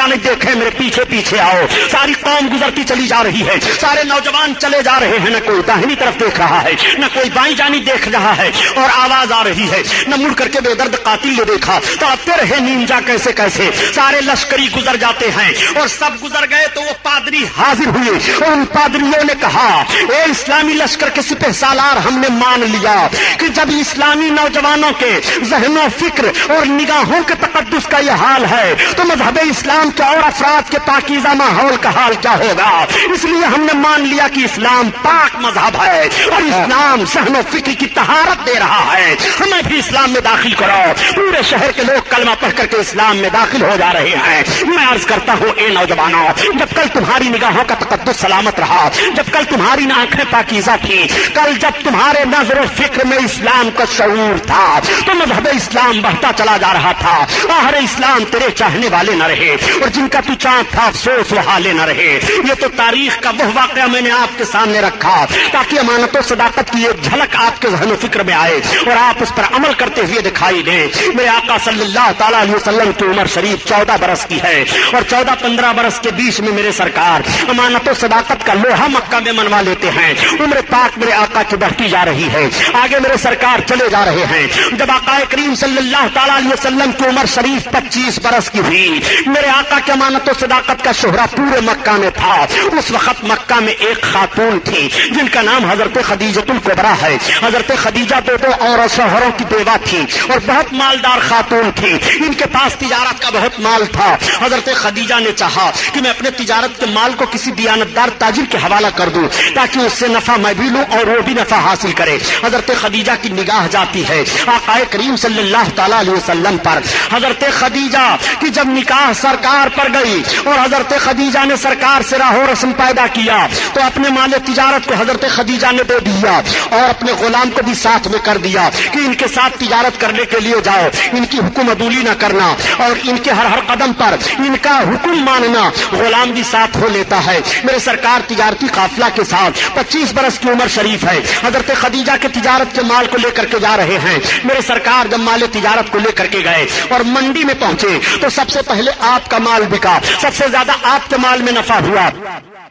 جانب دیکھیں میرے پیچھے پیچھے آؤ. ساری قوم گزرتی چلی جا رہی ہے, سارے نوجوان چلے جا رہے ہیں, نہ کوئی داہنی طرف دیکھ رہا ہے, نہ کوئی بائیں جانب دیکھ رہا ہے, اور آواز آ رہی ہے. نہ مڑ کر کے بے درد قاتل نے دیکھا تو آتے رہے نینجا کیسے کیسے. سارے لشکری گزر جاتے ہیں, اور سب گزر گئے تو وہ پادری حاضر ہوئے, اور ان پادریوں نے کہا اے اسلامی لشکر کے سپہ سالار, ہم نے مان لیا کہ جب اسلامی نوجوانوں کے ذہن و فکر اور نگاہوں کے تقدس کا یہ حال ہے تو مذہب اسلام کے اور افراد کے پاکیزہ ماحول کا حال کیا ہوگا. اس لیے ہم نے مان لیا کہ اسلام پاک مذہب ہے اور اسلام ذہن و فکر کی طہارت دے رہا ہے, ہمیں بھی اسلام میں داخل کرو. پورے شہر کے لوگ کلمہ پڑھ کر کے اسلام میں داخل ہو جا رہے ہیں. میں عرض کرتا ہوں اے نوجوانوں, جب کل تمہاری نگاہوں کا تقدس سلامت رہا, جب کل تمہاری آنکھیں پاکیزہ تھی, کل جب تمہارے نظر و فکر میں اسلام کا شعور تھا تو مذہب اسلام بڑھتا چلا جا رہا تھا. آخر اسلام تیرے چاہنے والے نہ رہے, اور جن کا تو چاہت تھا افسوس وہ حالے نہ رہے. یہ تو تاریخ کا وہ واقعہ میں نے آپ کے سامنے رکھا تاکہ امانت و صداقت کی ایک جھلک آپ کے ذہن و فکر میں آئے اور آپ اس پر عمل کرتے ہوئے دکھائی دیں. میرے آقا صلی اللہ تعالیٰ علیہ وسلم کی عمر شریف 14 برس کی ہے, اور 14-15 برس کے بیچ میں میرے سرکار امانت و صداقت کا لوہا مکہ میں منوا لیتے ہیں. عمر پاک میرے آقا کی بڑھتی جا رہی ہے, آگے میرے سرکار چلے جا رہے ہیں. جب آقا کریم صلی اللہ تعالیٰ علیہ وسلم کی عمر شریف 25 برس کی ہوئی, میرے آقا کی امانت و صداقت کا شہرہ پورے مکہ میں تھا. اس وقت مکہ میں ایک خاتون تھی جن کا نام حضرت خدیجۃ الکبریٰ ہے. حضرت خدیجہ دو اور شوہروں کی بیوہ تھی اور بہت مالدار خاتون تھی. ان کے پاس تجارت کا بہت مال تھا. حضرت خدیجہ نے چاہا کہ میں اپنے تجارت کے مال کو کسی دیانتدار تاجر کے حوالہ کر دوں تاکہ اس سے نفع میں بھی لوں اور وہ بھی نفع حاصل کرے. حضرت خدیجہ کی نگاہ جاتی ہے آقا کریم صلی اللہ تعالیٰ علیہ وسلم پر. حضرت خدیجہ کی جب نکاح سرکار پر گئی اور حضرت خدیجہ نے سرکار سے راہ و رسم پیدا کیا تو اپنے مال تجارت کو حضرت خدیجہ نے دے دیا اور اپنے غلام کو بھی ساتھ میں کر دیا کہ ان کے ساتھ تجارت کرنے کے لیے جاؤ, ان کی حکم عدولی نہ کرنا اور ان کے ہر قدم پر ان کا حکم ماننا. غلام بھی ساتھ ہو لیتا ہے. میرے سرکار تجارتی قافلہ کے ساتھ 25 برس کی عمر شریف ہے, حضرت خدیجہ کے تجارت کے مال کو لے کر کے جا رہے ہیں. میرے سرکار جب مال تجارت کو لے کر کے گئے اور منڈی میں پہنچے تو سب سے پہلے آپ کا مال بکا, سب سے زیادہ آپ کے مال میں نفع ہوا.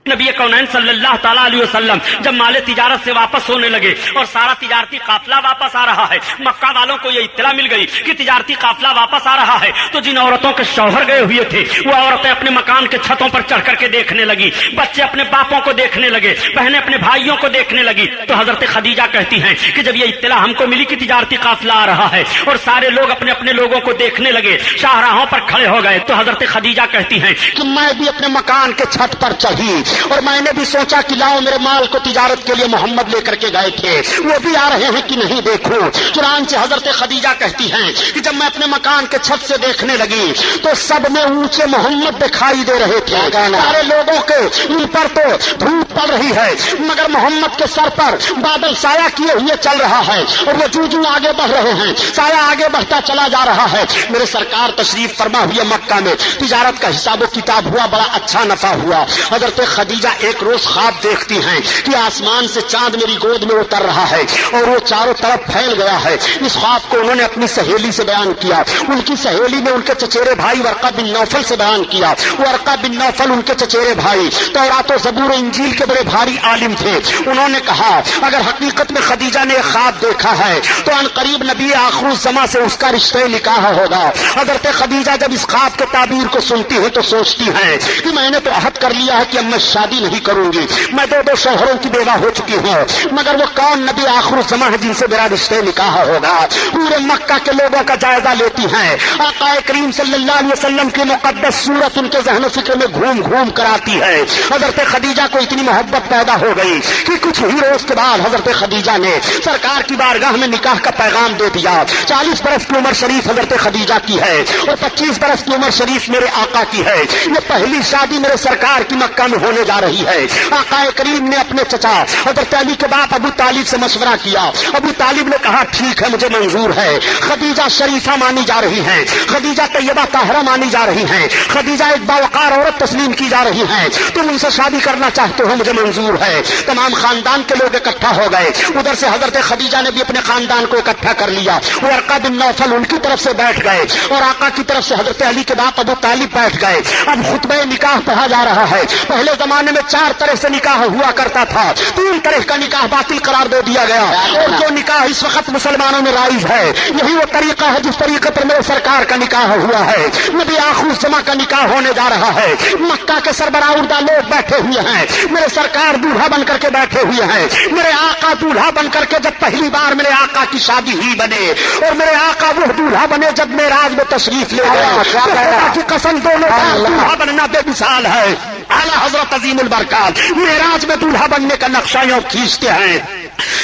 نبی کونین صلی اللہ تعالیٰ علیہ وسلم جب مال تجارت سے واپس ہونے لگے اور سارا تجارتی قافلہ واپس آ رہا ہے, مکہ والوں کو یہ اطلاع مل گئی کہ تجارتی قافلہ واپس آ رہا ہے, تو جن عورتوں کے شوہر گئے ہوئے تھے وہ عورتیں اپنے مکان کے چھتوں پر چڑھ کر کے دیکھنے لگی, بچے اپنے باپوں کو دیکھنے لگے, بہنیں اپنے بھائیوں کو دیکھنے لگی. تو حضرت خدیجہ کہتی ہیں کہ جب یہ اطلاع ہم کو ملی کہ تجارتی قافلہ آ رہا ہے اور سارے لوگ اپنے اپنے لوگوں کو دیکھنے لگے, شاہراہوں پر کھڑے ہو گئے, تو حضرت خدیجہ کہتی ہیں کہ میں بھی اپنے مکان کے چھت پر چڑھی اور میں نے بھی سوچا کہ لاؤ میرے مال کو تجارت کے لیے محمد لے کر کے گئے تھے, وہ بھی آ رہے ہیں کہ نہیں دیکھو. چنانچہ حضرت خدیجہ کہتی ہیں کہ جب میں اپنے مکان کے چھت سے دیکھنے لگی تو سب میں اونچے محمد دکھائی دے رہے تھے. سارے لوگوں کے ان پر تو دھوپ پڑ رہی ہے مگر محمد کے سر پر بادل سایہ کیے ہوئے چل رہا ہے اور وہ جو آگے بڑھ رہے ہیں, سایہ آگے بڑھتا چلا جا رہا ہے. میرے سرکار تشریف فرما ہوئے مکہ میں, تجارت کا حساب و کتاب ہوا, بڑا اچھا نفع ہوا. حضرت خدیجہ ایک روز خواب دیکھتی ہیں کہ آسمان سے چاند میری گود میں اتر رہا ہے اور وہ چاروں طرف پھیل گیا ہے. اس خواب کو انہوں نے اپنی سہیلی سے بیان کیا. ان کی سہیلی نے ان کے چچیرے بھائی ورقہ بن نوفل سے بیان کیا. ورقہ بن نوفل ان کے چچیرے بھائی تورات و زبور و انجیل کے بڑے بھاری عالم تھے. انہوں نے کہا اگر حقیقت میں خدیجہ نے خواب دیکھا ہے تو ان قریب نبی آخر الزماں سے اس کا رشتہ نکاح ہوگا. حضرت خدیجہ جب اس خواب کے تعبیر کو سنتی ہے تو سوچتی ہیں کہ میں نے تو عہد کر لیا ہے کہ اب میں شادی نہیں کروں گی, میں دو شوہروں کی بیوہ ہو چکی ہوں, مگر وہ کون نبی آخر الزماں ہے جن سے میرا رشتہ نکاح ہوگا. پورے مکہ کے لوگوں کا جائزہ لیتی ہیں. آقا کریم صلی اللہ علیہ وسلم کی مقدس صورت ان کے ذہن و فکر میں گھوم گھوم کر آتی ہے. حضرت خدیجہ کو اتنی محبت پیدا ہو گئی کہ کچھ ہی روز کے بعد حضرت خدیجہ نے سرکار کی بارگاہ میں نکاح کا پیغام دے دیا. 40 برس کی عمر شریف حضرت خدیجہ کی ہے اور 25 برس کی عمر شریف میرے آقا کی ہے. یہ پہلی شادی میرے سرکار کی مکہ میں ہونے ہونے جا رہی ہے۔ آقا کریم نے اپنے چچا حضرت علی کے باپ ابو طالب سے مشورہ کیا۔ ابو طالب نے کہا ٹھیک ہے مجھے منظور ہے، خدیجہ شریفہ مانی جا رہی ہیں، خدیجہ طیبہ طاہرہ مانی جا رہی ہیں، خدیجہ ایک باوقار عورت تسلیم کی جا رہی ہیں، تم ان سے شادی کرنا چاہتے ہو مجھے منظور ہے۔ تمام خاندان کے لوگ اکٹھا ہو گئے۔ ادھر سے حضرت خدیجہ نے بھی اپنے خاندان کو اکٹھا کر لیا۔ ورقہ بن نوفل ان کی طرف سے بیٹھ گئے اور آقا کی طرف سے حضرت علی کے باپ ابو طالب بیٹھ گئے۔ اب خطبہ نکاح پڑھا جا رہا ہے۔ پہلے زمانے میں 4 طرح سے نکاح ہوا کرتا تھا، 3 طرح کا نکاح باطل قرار دے دیا گیا، اور جو نکاح اس وقت مسلمانوں میں رائج ہے یہی وہ طریقہ ہے جس طریقے پر میرے سرکار کا نکاح ہوا ہے۔ نبی آخر الزماں کا نکاح ہونے جا رہا ہے۔ مکہ کے سربراہ اردہ لوگ بیٹھے ہوئے ہیں، میرے سرکار دولہا بن کر کے بیٹھے ہوئے ہیں۔ میرے آقا دولہا بن کر کے جب پہلی بار میرے آقا کی شادی ہی بنے اور میرے آقا وہ دولہا بنے جب معراج میں تشریف لے گئے، خدا کی قسم دونوں بار دولہا بننا بے مثال ہے۔ اعلیٰ حضرت عظیم البرکات معراج میں دولہا بننے کا نقشہ یوں کھینچتے ہیں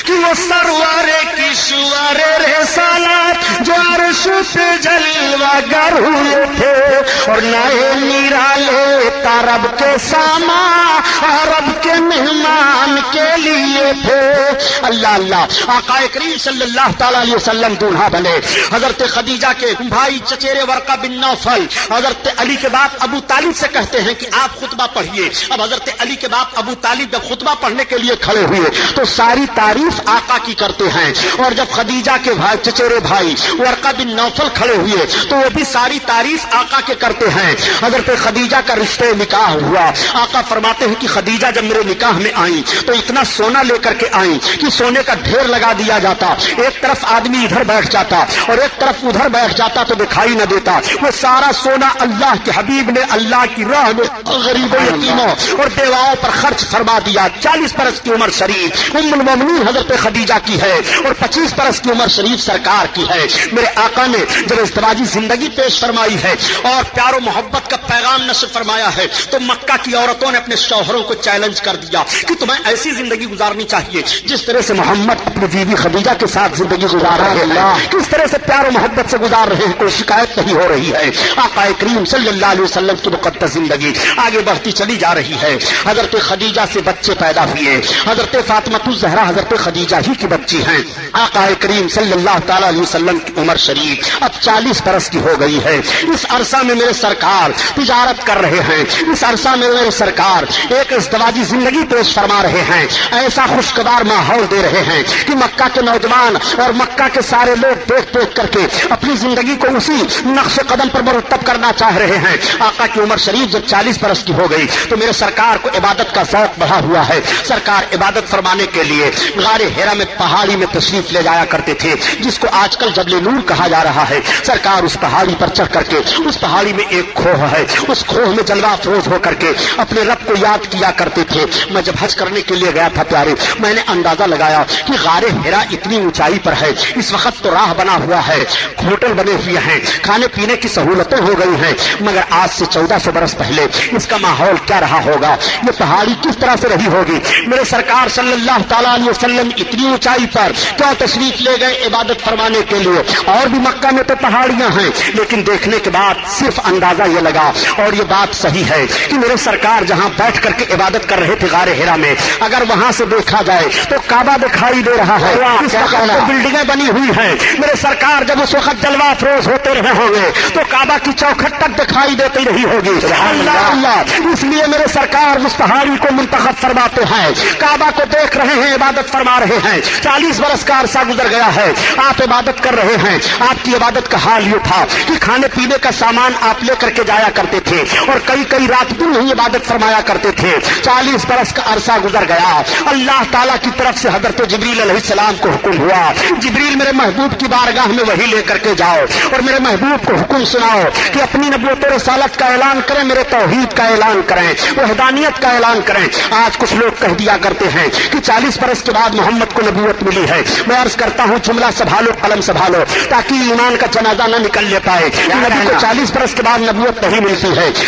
کہ وہ سرور کی شوار رسالت جو عرش پہ جلوہ گر ہوئے تھے اور نئے نرالے رب کے ساما رب کے مہمان کے لیے تھے۔ اللہ اللہ، آقا کریم صلی اللہ تعالی علیہ وسلم دولہا بنے۔ حضرت خدیجہ کے بھائی چچیرے ورقہ بن نوفل حضرت علی کے باپ ابو طالب سے کہتے ہیں کہ آپ خطبہ پڑھیے۔ اب حضرت علی کے باپ ابو طالب جب خطبہ پڑھنے کے لیے کھڑے ہوئے تو ساری تعریف آقا کی کرتے ہیں، اور جب خدیجہ کے بھائی چچیرے بھائی ورقہ بن نوفل کھڑے ہوئے تو وہ بھی ساری تعریف آقا کے کرتے ہیں۔ حضرت خدیجہ کا رشتے نکاح ہوا۔ آقا فرماتے ہیں کہ خدیجہ جب میرے نکاح میں آئیں تو اتنا سونا لے کر کے آئیں کہ سونے کا ڈھیر لگا دیا جاتا، ایک طرف آدمی ادھر بیٹھ جاتا اور ایک طرف ادھر بیٹھ جاتا تو دکھائی نہ دیتا۔ وہ سارا سونا اللہ کے حبیب نے اللہ کی راہ میں غریبوں یتیموں اور بیواؤں پر خرچ فرما دیا۔ 40 برس کی عمر شریف ام المومنین حضرت خدیجہ کی ہے اور 25 برس کی عمر شریف سرکار کی ہے۔ میرے آقا نے جب ازدواجی زندگی پیش فرمائی ہے اور پیار و محبت کا پیغام نشر فرمایا ہے تو مکہ کی عورتوں نے اپنے شوہروں کو چیلنج کر دیا کہ تمہیں ایسی زندگی گزارنی چاہیے جس طرح سے محمد اپنی بیوی خدیجہ کے ساتھ زندگی گزار رہے ہیں، کس طرح سے پیار و محبت سے گزار رہے ہیں، کوئی شکایت نہیں ہو رہی ہے۔ آقا کریم صلی اللہ علیہ وسلم کی مقدس زندگی آگے بڑھتی چلی جا رہی ہے۔ حضرت خدیجہ سے بچے پیدا ہوئے۔ حضرت فاطمہ الزہرا حضرت خدیجہ ہی کی بچی ہیں۔ آقا کریم صلی اللہ تعالی علیہ وسلم کی عمر شریف اب 40 برس کی ہو گئی ہے۔ اس عرصہ میں میرے سرکار تجارت کر رہے ہیں، اس عرصہ میں میرے سرکار ایک ازدواجی زندگی پیش فرما رہے ہیں، ایسا خوشگوار ماحول دے رہے ہیں کہ مکہ کے نوجوان اور مکہ کے سارے لوگ دیکھ دیکھ کر کے اپنی زندگی کو اسی نقش قدم پر مرتب کرنا چاہ رہے ہیں۔ آقا کی عمر شریف جب 40 برس کی ہو گئی تو میرے سرکار کو عبادت کا ذوق بڑھا ہوا ہے۔ سرکار عبادت فرمانے کے لیے غار حرا میں پہاڑی میں تشریف لے جایا کرتے تھے، جس کو آج کل جبل نور کہا جا رہا ہے۔ سرکار اس پہاڑی پر چڑھ کر کے، اس پہاڑی میں ایک کھوہ ہے، اس کھوہ میں جلوہ افروز ہو کر کے اپنے رب کو یاد کیا کرتے تھے۔ میں جب حج کرنے کے لیے گیا تھا پیارے، میں نے اندازہ لگایا کہ غار حرا اتنی اونچائی پر ہے، اس وقت تو راہ بنا ہوا ہے، ہوٹل بنے ہوئے ہیں، کھانے پینے کی سہولتیں ہو گئی ہیں، مگر آج سے 1400 برس پہلے اس کا ماحول کیا رہا ہوگا، یہ پہاڑی کس طرح سے رہی ہوگی۔ میرے سرکار صلی اللہ تعالیٰ علیہ وسلم اتنی اونچائی پر کیوں تشریف لے گئے عبادت فرمانے کے لیے؟ اور بھی مکہ میں تو پہاڑیاں ہیں، لیکن دیکھنے کے بعد صرف اندازہ یہ لگا، اور یہ بات صحیح ہے کہ میرے سرکار جہاں بیٹھ کر کے عبادت کر رہے تھے غار حرا میں، اگر وہاں سے دیکھا جائے تو کعبہ دکھائی دے رہا ہے، اس وقت بلڈنگیں بنی ہوئی ہیں۔ میرے سرکار جب اس وقت جلوہ افروز ہوتے رہے ہوں گے تو کعبہ کی چوکھٹ تک دکھائی دیتی رہی ہوگی۔ اللہ اللہ، اس لیے میرے سرکار اس پہاڑی کو منتخب فرماتے ہیں، کعبہ کو دیکھ رہے ہیں، عبادت فرما رہے ہیں۔ 40 برس کا عرصہ گزر گیا ہے، آپ عبادت کر رہے ہیں۔ آپ کی عبادت کا حال یہ تھا کہ کھانے پینے کا سامان آپ لے کر کے جایا کرتے تھے اور کئی کئی رات دن ہی عبادت فرمایا کرتے تھے۔ 40 برس کا عرصہ گزر گیا، اللہ تعالیٰ کی طرف سے حضرت جبریل علیہ السلام کو حکم ہوا، جبریل میرے محبوب کی بارگاہ میں وحی لے کر کے جاؤ اور میرے محبوب کو حکم سناؤ کہ اپنی نبوت و رسالت کا اعلان کریں، میرے توحید کا اعلان کریں، وحدانیت کا اعلان کریں۔ آج کچھ لوگ کہہ دیا کرتے ہیں کہ 40 برس کے بعد محمد کو نبوت ملی ہے۔ میں عرض کرتا ہوں جملہ سنبھالو، قلم سنبھالو، تاکہ ایمان کا جنازہ نہ نکل لے پائے۔ نبی کو 40 برس کے بعد نبوت نہیں ملتی ہے،